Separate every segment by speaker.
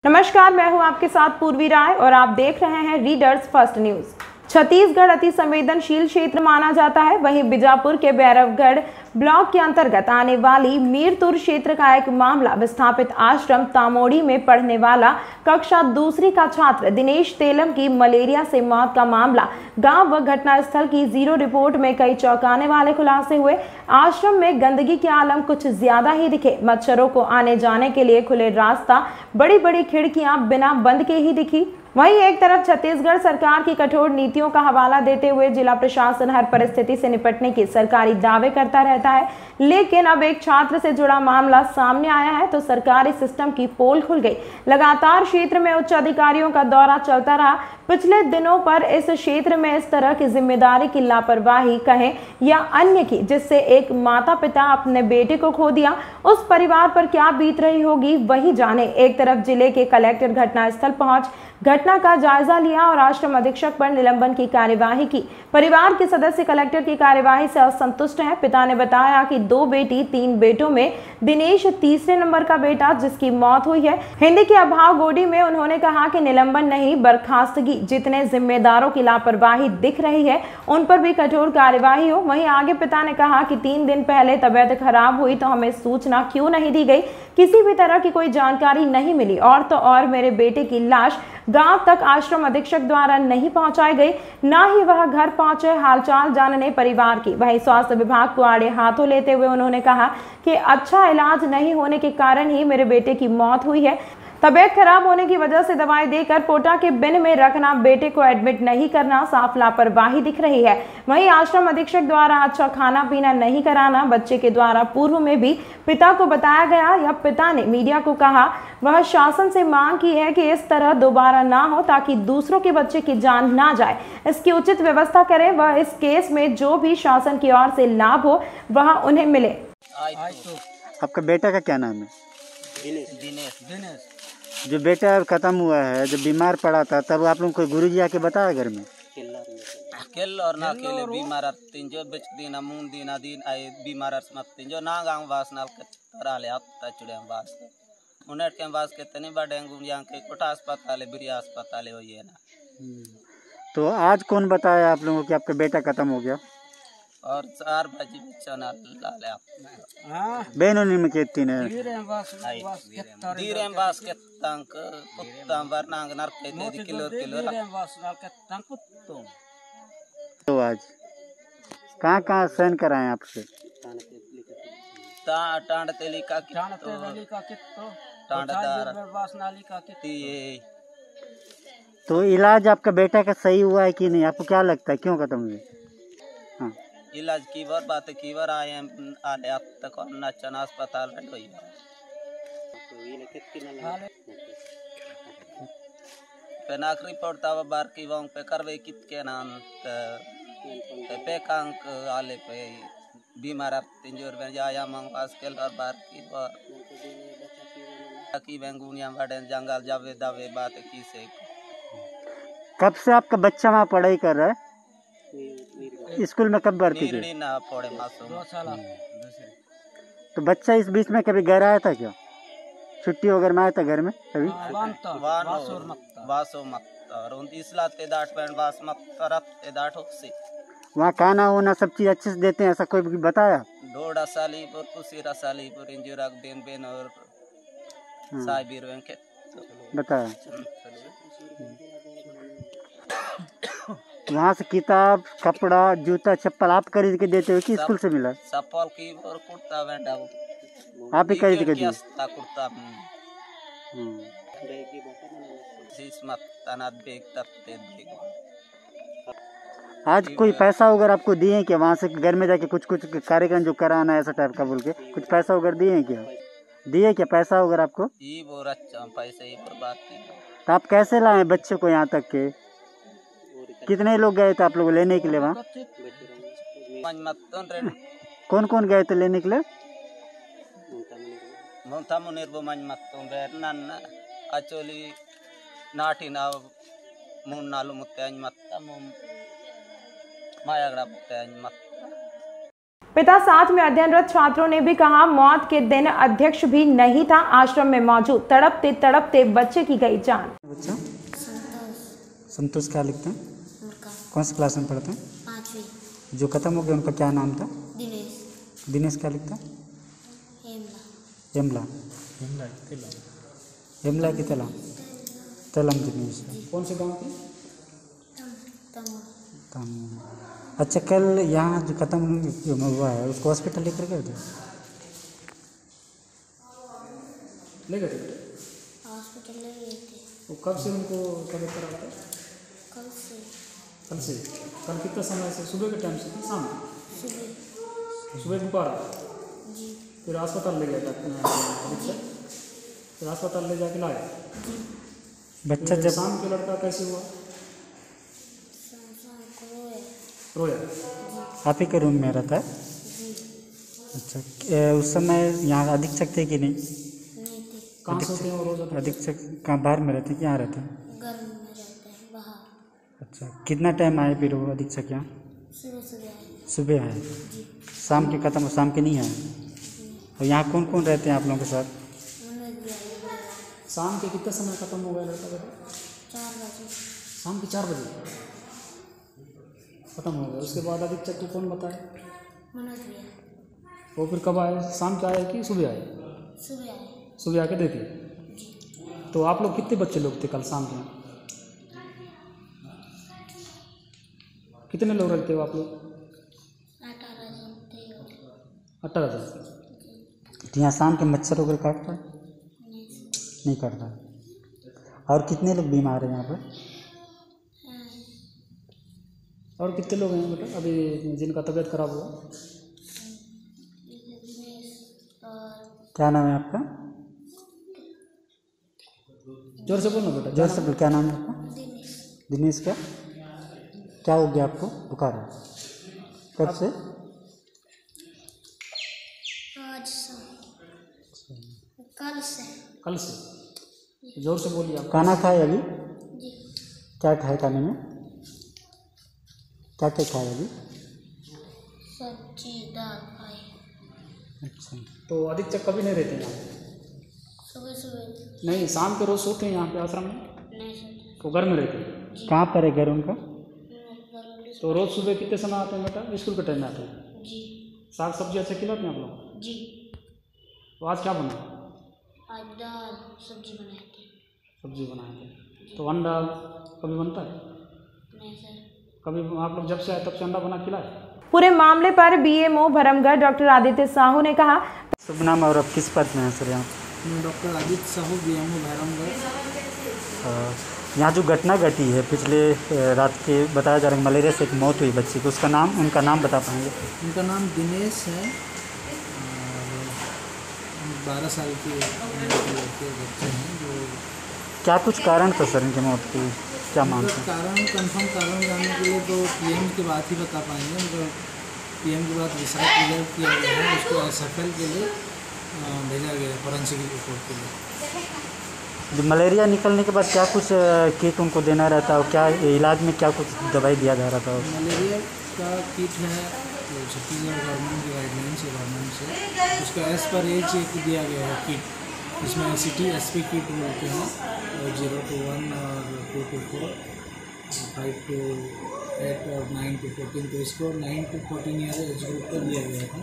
Speaker 1: नमस्कार, मैं हूं आपके साथ पूर्वी राय और आप देख रहे हैं रीडर्स फर्स्ट न्यूज। छत्तीसगढ़ अति संवेदनशील क्षेत्र माना जाता है। वहीं बीजापुर के भैरवगढ़ ब्लॉक के अंतर्गत आने वाली मीरतुर क्षेत्र का एक मामला विस्थापित आश्रम तामोड़ी में पढ़ने वाला कक्षा दूसरी का छात्र दिनेश तेलम की मलेरिया से मौत का मामला। गांव व घटनास्थल की जीरो रिपोर्ट में कई चौंकाने वाले खुलासे हुए। आश्रम में गंदगी के आलम कुछ ज्यादा ही दिखे। मच्छरों को आने जाने के लिए खुले रास्ता, बड़ी बड़ी खिड़कियां बिना बंद के ही दिखी। वहीं एक तरफ छत्तीसगढ़ सरकार की कठोर नीतियों का हवाला देते हुए जिला प्रशासन हर परिस्थिति से निपटने के सरकारी दावे करता रहता है, लेकिन अब एक छात्र से जुड़ा मामला सामने आया है तो सरकारी सिस्टम की पोल खुल गई। लगातार क्षेत्र में उच्च अधिकारियों का दौरा चलता रहा। पिछले दिनों पर इस क्षेत्र में इस तरह की जिम्मेदारी की लापरवाही कहें या अन्य की, जिससे एक माता पिता अपने बेटे को खो दिया, उस परिवार पर क्या बीत रही होगी वही जाने। एक तरफ जिले के कलेक्टर घटनास्थल पहुंच घटना का जायजा लिया और आश्रम अधीक्षक पर निलंबन की कार्यवाही की। परिवार के सदस्य कलेक्टर की कार्यवाही से असंतुष्ट हैं। पिता ने बताया कि 2 बेटी 3 बेटों में दिनेश तीसरे नंबर का बेटा जिसकी मौत हुई है। हिंदी के अभाव गोडी में उन्होंने कहा कि निलंबन नहीं, बर्खास्तगी। जितने जिम्मेदारों की लापरवाही दिख रही है उन पर भी कठोर कार्यवाही हो। वहीं आगे पिता ने कहा कि 3 दिन पहले तबीयत खराब हुई तो हमें सूचना क्यों नहीं दी गई, किसी भी तरह की कोई जानकारी नहीं मिली। और तो और मेरे बेटे की लाश गांव तक आश्रम अधीक्षक द्वारा नहीं पहुंचाई गई, ना ही वह घर पहुंचे हालचाल जानने परिवार की। वहीं स्वास्थ्य विभाग को आड़े हाथों लेते हुए उन्होंने कहा कि अच्छा इलाज नहीं होने के कारण ही मेरे बेटे की मौत हुई है। तबीयत खराब होने की वजह से दवाई देकर पोटा के बिन में रखना, बेटे को एडमिट नहीं करना, साफ लापरवाही दिख रही है। वहीं आश्रम अधीक्षक द्वारा अच्छा खाना पीना नहीं कराना, बच्चे के द्वारा पूर्व में भी पिता को बताया गया या पिता ने मीडिया को कहा। वह शासन से मांग की है कि इस तरह दोबारा ना हो ताकि दूसरों के बच्चे की जान ना जाए। इसकी उचित व्यवस्था करें। वह इस केस में जो भी शासन की ओर से लाभ हो वह उन्हें मिले।
Speaker 2: आपका बेटा का क्या नाम है?
Speaker 3: दिनेश।
Speaker 2: जो बेटा खत्म हुआ है, जब बीमार पड़ा था तब आप लोग को गुरुजी आके बताया घर में?
Speaker 3: केल और ना केले बीमार तिंजो बिच दिन मून दिन आए बीमार मत तिंजो ना गांव वास नाल करा ले आता चुड़े वास उनेट के वास के तनी बा डेंगू yang के कोटा अस्पताल बिरिया अस्पताल हो ये ना।
Speaker 2: तो आज कौन बताया आप लोगों को कि आपका बेटा खत्म हो गया?
Speaker 3: और 4 बजे चना लाले आप
Speaker 2: बेनो में केती ने
Speaker 3: धीरे वास के तंक कुत्ता वरनांग नर के किलो वास नाल के तंक कुत्तो।
Speaker 2: तो आज कहाँ सहन कराएं आपसे?
Speaker 3: टांड तेली का कित्तो टांडदार वास नाली का कित्ती।
Speaker 2: तो इलाज आपका बेटा का सही हुआ है कि नहीं? आपको क्या लगता है क्यों खत्म हुए? हाँ,
Speaker 3: इलाज की बात की बार आए आले अब तक और ना चना अस्पताल में हुई पे नाक रिपोर्ट तब बार की वों पे करवे कित के नाम पे कांक आले पे बीमार तिंजोर में जाया मंग पास के और बार की बेंगुनिया बड़े जंगल जावे दावे बात की से।
Speaker 2: कब से आपका बच्चा वहाँ पढ़ाई कर रहा है? स्कूल में कब भर्ती किया?
Speaker 3: ना पड़े मासूम 2 साल।
Speaker 2: तो बच्चा इस बीच में कभी घर आया था क्या? छुट्टी वगैरह में आया था घर में कभी?
Speaker 3: वासो मत और 29 लाख के दाट पैंट वास मत तरफ के दाट होक्सी।
Speaker 2: वहाँ खाना होना सब चीज अच्छे से देते हैं, ऐसा कोई बताया?
Speaker 3: डोडा साली पर कुसी रसाली पर इंजुराक बेन और साइबीर के
Speaker 2: बताया। वहाँ से किताब कपड़ा जूता चप्पल आप खरीद के देते हो कि स्कूल से मिला?
Speaker 3: चप्पल की और कुर्ता वेंडा
Speaker 2: आप ही खरीद के दिए?
Speaker 3: कुर्ता
Speaker 2: आज कोई पैसा वगैरह आपको दिए क्या वहाँ से घर में जाके कुछ कार्यक्रम जो कराना है ऐसा टाइप का बोल के कुछ पैसा वगैरह दिए क्या? दिए क्या पैसा वगैरह आपको?
Speaker 3: पैसे ही पर बात की।
Speaker 2: तो आप कैसे लाए बच्चे को यहाँ तक के? कितने लोग गए थे आप लोग लेने के लिए वहाँ? कौन कौन गए थे लेने के लिए?
Speaker 3: अचोली नाटी ना मून नालू मुत्ते मत मायागड़ा मुत्ते मत।
Speaker 1: पिता साथ में अध्ययनरत छात्रों ने भी कहा, मौत के दिन अध्यक्ष भी नहीं था आश्रम में मौजूद, तड़पते तड़पते बच्चे की गई जान।
Speaker 2: बच्चा संतोष क्या लिखते हैं? कौन सी क्लास में पढ़ते हैं?
Speaker 4: 5वीं।
Speaker 2: जो खत्म हो गया उनका क्या नाम था?
Speaker 4: दिनेश।
Speaker 2: दिनेश क्या लिखता है?
Speaker 4: हेमला।
Speaker 2: हेमला की तलम दिनेश।
Speaker 5: कौन से गांव के?
Speaker 4: तमोर।
Speaker 2: अच्छा, कल यहाँ जो खत्म हुआ है उसको हॉस्पिटल लेकर गए थे?
Speaker 5: ले गए थे?
Speaker 4: हॉस्पिटल ले गए थे।
Speaker 5: वो कब से उनको तबीयत खराब था?
Speaker 4: कल से।
Speaker 5: कल कितना समय से? सुबह के टाइम से कि शाम? सुबह दोपहर।
Speaker 4: जी।
Speaker 5: फिर अस्पताल ले गया था? फिर अस्पताल ले जाके लाए?
Speaker 2: बच्चा जब
Speaker 5: शाम के लड़का कैसे हुआ? रोया?
Speaker 2: आप ही के रूम में रहता है? अच्छा, उस समय यहाँ अधीक्षक थे कि नहीं?
Speaker 4: नहीं थे।
Speaker 5: कहाँ सोते हैं वो रोज?
Speaker 2: अधीक्षक कहाँ बाहर में रहते हैं कि यहाँ रहते हैं?
Speaker 4: घर में रहते हैं बाहर।
Speaker 2: अच्छा, कितना टाइम आए फिर वो अधीक्षक यहाँ? सुबह आए। शाम के खत्म, शाम के नहीं आए? और यहाँ कौन कौन रहते हैं आप लोगों के साथ?
Speaker 5: शाम के कितना समय खत्म हो गया लड़का?
Speaker 4: 4 बजे।
Speaker 5: शाम के 4 बजे खत्म हो गया। उसके बाद अधीक्षक को कौन बताया?
Speaker 4: मनोज भैया।
Speaker 5: वो फिर कब आए? शाम के आए कि सुबह आए?
Speaker 4: सुबह आए।
Speaker 5: सुबह आके देखे। तो आप लोग कितने बच्चे लोग थे कल शाम के? कितने लोग रहते हो आप लोग?
Speaker 4: 18 जन थे।
Speaker 5: 18 जन।
Speaker 2: तो यहाँ शाम के मच्छर वगैरह काटता है? नहीं काटता। और कितने लोग बीमार हैं यहाँ पर?
Speaker 5: और कितने लोग हैं बेटा अभी जिनका तबीयत खराब हुआ?
Speaker 2: क्या नाम है आपका?
Speaker 5: जोर से बोलना बेटा।
Speaker 2: जोर से बोल। क्या नाम है आपका? दिनेश। क्या हो गया आपको? बुखार है? कब से?
Speaker 4: आज से। कल से।
Speaker 5: जोर से बोलिए आप।
Speaker 2: खाना खाए अभी?
Speaker 4: जी।
Speaker 2: क्या खाए खाने में? क्या क्या खाए अभी?
Speaker 4: सब्जी दाल खाए।
Speaker 2: अच्छा,
Speaker 5: तो अधीक्षक कभी नहीं रहते यहाँ?
Speaker 4: सुबह।
Speaker 5: नहीं, शाम के रोज सोते हैं यहाँ पे आश्रम में?
Speaker 4: नहीं सोते।
Speaker 5: तो घर में रहते हैं?
Speaker 2: कहाँ पर है घर उनका?
Speaker 5: तो रोज सुबह कितने समय आते हैं बेटा? स्कूल के टाइम में आते हैं?
Speaker 4: जी।
Speaker 5: साग सब्जी अच्छा खिलाते हैं आप लोग?
Speaker 4: जी।
Speaker 5: तो आज क्या बना?
Speaker 4: आज दाल सब्जी बनाई थी।
Speaker 5: सब्जी बनाए थे। तो अंडा कभी बनता है?
Speaker 4: नहीं सर।
Speaker 5: कभी आप लोग जब से आए तब से अंडा बना खिलाए?
Speaker 1: पूरे मामले पर बीएमओ भरमगढ़ डॉक्टर आदित्य साहू ने कहा,
Speaker 2: शुभ नाम और अब किस पद में है सर यहाँ?
Speaker 6: Doctor Aditya Sahu, BMO Bharamgarh.
Speaker 2: यहाँ जो घटना घटी है पिछले रात के, बताया जा रहा है मलेरिया से एक मौत हुई बच्ची की, उसका नाम, उनका नाम बता पाएंगे?
Speaker 6: उनका नाम दिनेश है और 12 साल के बच्चे हैं। जो
Speaker 2: क्या कुछ कारण था सर इनकी मौत की, क्या मानते हैं?
Speaker 6: कारण कंफर्म कारण जानने के लिए तो पीएम के बाद ही बता पाएंगे। मतलब पीएम के बाद रिसर्च रिजल्ट किया गया है, उसको एसएफएल के लिए भेजा गया है फॉरेंसिक रिपोर्ट के लिए।
Speaker 2: जो मलेरिया निकलने के बाद क्या कुछ किट उनको देना रहता है और क्या इलाज में क्या कुछ दवाई दिया जा रहा था?
Speaker 6: मलेरिया का किट है तो छत्तीसगढ़ गवर्नमेंट की गाइडलाइन से, गवर्नमेंट से उसका एज पर एज एक दिया गया है किट। इसमें सिटी एसपी किट बोलते हैं, 0 to 1 और 2 to 4, 5 to 8 और 9 to 14। तो इसको 9 to 14 ईयर एज ग्रुप पर दिया गया था।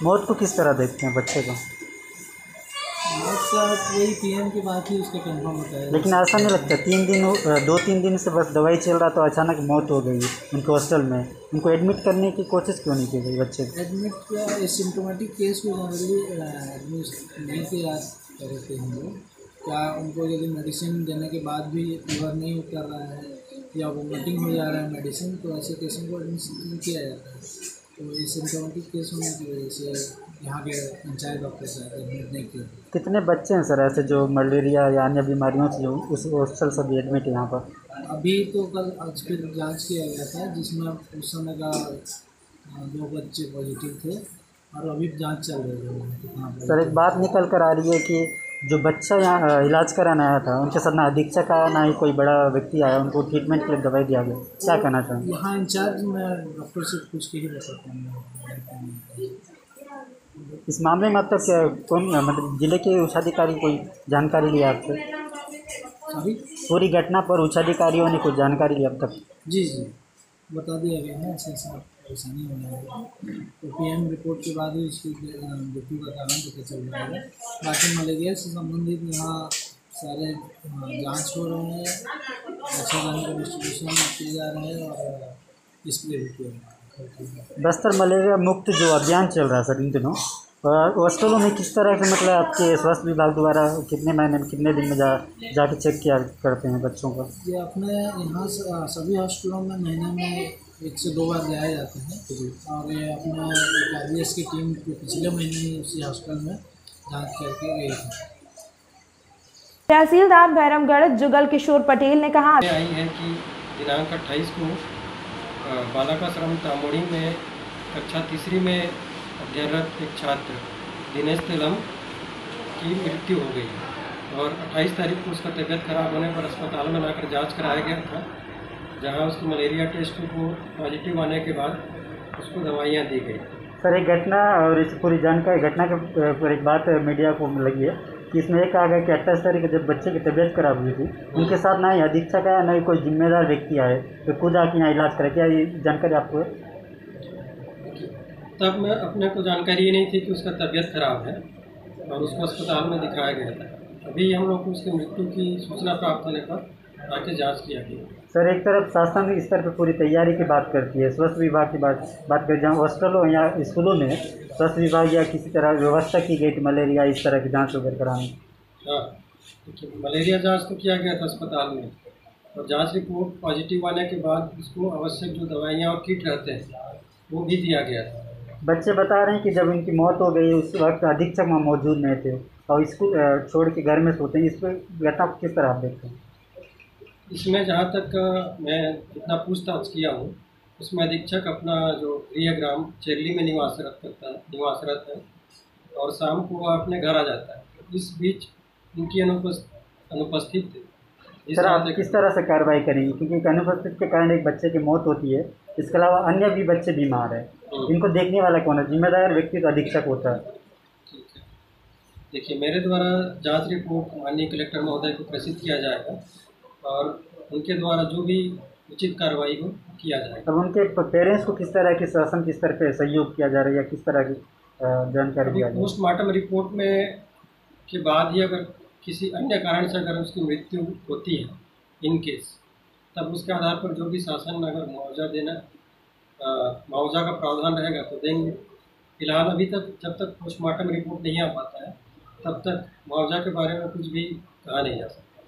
Speaker 2: मौत को किस तरह देखते हैं बच्चे को?
Speaker 6: वही पीएम की बात ही उसका कंफर्म होता है।
Speaker 2: लेकिन ऐसा नहीं लगता 2-3 दिन से बस दवाई चल रहा तो अचानक मौत हो गई उनके हॉस्टल में, उनको एडमिट करने की कोशिश क्यों नहीं की गई बच्चे को?
Speaker 6: एडमिट किया, सिम्टोमेटिक केस को जनरली एडमिट नहीं किया करते हम लोग। क्या उनको यदि मेडिसिन देने के बाद भी फीवर नहीं उतर रहा है या वोमिटिंग हो जा रहा है मेडिसिन, तो ऐसे केसों को एडमिट नहीं किया जाता है। तो ये सिम्टोमेटिक केस होने की वजह से यहाँ के पंचायत डॉक्टर से एडमिट नहीं किया।
Speaker 2: कितने बच्चे हैं सर ऐसे जो मलेरिया या अन्य बीमारियों से जो उस हॉस्टल से भी एडमिट है यहाँ पर?
Speaker 6: अभी तो कल आज फिर जांच किया गया था जिसमें उस समय का 2 बच्चे पॉजिटिव थे और अभी जांच चल रही है।
Speaker 2: सर एक बात निकल कर आ रही है कि जो बच्चा यहाँ इलाज कराने आया था उनके साथ ना अधीक्षक आया ना ही कोई बड़ा व्यक्ति आया, उनको ट्रीटमेंट के लिए दवाई दिया गया, क्या कहना चाहेंगे?
Speaker 6: यहाँ इंचार्ज मैं डॉक्टर से पूछ के ही बताता हूँ।
Speaker 2: इस मामले में अब तक कौन मतलब जिले के उच्चाधिकारी कोई जानकारी लिया आपसे?
Speaker 6: अभी
Speaker 2: पूरी घटना पर उच्चाधिकारियों ने कोई जानकारी ली अब तक?
Speaker 6: जी बता दिया गया है, ऐसा ऐसा परेशानी होने वाली है। तो PM रिपोर्ट के बाद ही उसकी मृत्यु का कारण पता चल रहा है। बाकी मलेरिया से संबंधित यहाँ सारे जांच हो रहे हैं, मच्छरदानी का डिस्ट्रीब्यूशन किए जा रहे हैं और स्प्रे भी किया जा रहा है।
Speaker 2: बस्तर मलेरिया मुक्त जो अभियान चल रहा है सर इन दिनों, हॉस्टलों में किस तरह से मतलब आपके स्वास्थ्य विभाग द्वारा कितने महीने में कितने दिन में जाके चेक किया करते हैं बच्चों का?
Speaker 6: ये अपने यहाँ सभी हॉस्टलों में महीने में 1 से 2 बार जाया जाता है। और ये अपना RBS की टीम पिछले महीने ही उसी हॉस्टल में जाँच करके गई थी।
Speaker 1: तहसीलदार भैरमगढ़ जुगल किशोर पटेल ने कहा
Speaker 7: आई है कि दिनांक 28 को बालाकाश्रम तामोड़ी में कक्षा 3 में अध्ययनरत एक छात्र दिनेश तेलम की मृत्यु हो गई और 28 तारीख को उसका तबीयत खराब होने पर अस्पताल में लाकर जांच कराया गया था, जहां उसकी मलेरिया टेस्ट को पॉजिटिव आने के बाद उसको दवाइयां दी गई।
Speaker 2: सर एक घटना और इस पूरी जानकारी घटना के पर एक बात मीडिया को लगी है कि इसमें एक कहा गया कि 28 तारीख को जब बच्चे की तबीयत खराब हुई थी उनके साथ ना ही अधीक्षक आया ना ही कोई जिम्मेदार व्यक्ति आए तो खुद आके यहाँ इलाज करे, क्या ये जानकारी आपको है?
Speaker 7: तब मैं अपने को जानकारी ही नहीं थी कि उसका तबीयत खराब है और उसको अस्पताल में दिखाया गया था। अभी हम लोग को उसकी मृत्यु की सूचना प्राप्त होने पर आके जांच किया गया।
Speaker 2: सर एक तरफ शासन इस तरह पर पूरी तैयारी की बात करती है, स्वास्थ्य विभाग की बात कर जहाँ हॉस्टलों या स्कूलों में स्वास्थ्य विभाग या किसी तरह व्यवस्था की गई थी मलेरिया इस तरह की जाँच वगैरह कराने?
Speaker 7: हाँ, मलेरिया जाँच तो किया गया था अस्पताल में और जाँच रिपोर्ट पॉजिटिव आने के बाद उसको आवश्यक जो दवाइयाँ और किट रहते हैं वो भी दिया गया था।
Speaker 2: बच्चे बता रहे हैं कि जब इनकी मौत हो गई उस वक्त अधीक्षक वहाँ मौजूद नहीं थे और स्कूल छोड़ के घर में सोते हैं, इस पर घटना को किस तरह आप देखते हैं?
Speaker 7: इसमें जहाँ तक मैं जितना पूछताछ किया हूँ उसमें अधीक्षक अपना जो गृह ग्राम चेरली में निवासरत है और शाम को वह अपने घर आ जाता है। इस बीच उनकी अनुपस्थित थी।
Speaker 2: सर आप किस तरह से कार्रवाई करेंगे, क्योंकि एक अनुपस्थित के कारण एक बच्चे की मौत होती है, इसके अलावा अन्य भी बच्चे बीमार हैं, इनको देखने वाला कौन है? जिम्मेदार व्यक्ति तो अधीक्षक होता है।
Speaker 7: ठीक है, देखिए मेरे द्वारा जांच रिपोर्ट माननीय कलेक्टर महोदय को प्रेषित किया जाएगा और उनके द्वारा जो भी उचित कार्रवाई हो किया जाएगा।
Speaker 2: अब उनके पेरेंट्स को किस तरह की शासन किस तरह पे सहयोग किया जा रहा है या किस तरह की जानकारी दिया जा रही है?
Speaker 7: पोस्टमार्टम रिपोर्ट में के बाद ही अगर किसी अन्य कारण से अगर उसकी मृत्यु होती है इन केस, तब उसके आधार पर जो भी शासन अगर मुआवजा का प्रावधान रहेगा तो देंगे। फिलहाल अभी तक जब तक पोस्टमार्टम रिपोर्ट नहीं आ पाता है तब तक मुआवजा के बारे में कुछ भी कहा नहीं जा सकता।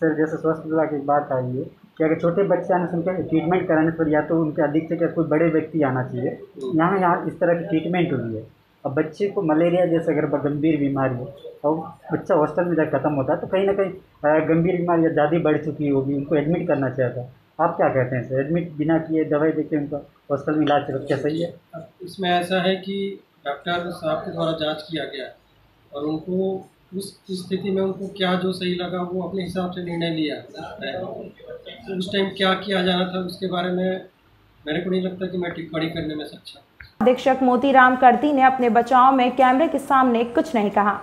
Speaker 2: सर जैसे स्वास्थ्य विभाग की बात आई है कि अगर छोटे बच्चे आने से उनके ट्रीटमेंट कराने पर या तो उनके अधीक्षक या कोई बड़े व्यक्ति आना चाहिए, यहाँ इस तरह की ट्रीटमेंट हुई है। अब बच्चे को मलेरिया जैसे अगर गंभीर बीमारी हो और बच्चा हॉस्टल में जब खत्म होता है तो कहीं ना कहीं गंभीर बीमारी ज़्यादा बढ़ चुकी होगी, उनको एडमिट करना चाहिए था। आप क्या कहते हैं सर, एडमिट बिना किए दवाई देके उनका हॉस्टल में इलाज क्या सही है?
Speaker 7: इसमें ऐसा है कि डॉक्टर साहब के द्वारा जांच किया गया और उनको उस स्थिति में उनको क्या जो सही लगा वो अपने हिसाब से निर्णय लिया है। उस टाइम क्या किया जाना था उसके बारे में मेरे को नहीं लगता कि मैं टिप्पणी करने में सक्षम।
Speaker 1: अधीक्षक मोतीराम करती ने अपने बचाव में कैमरे के सामने कुछ नहीं कहा।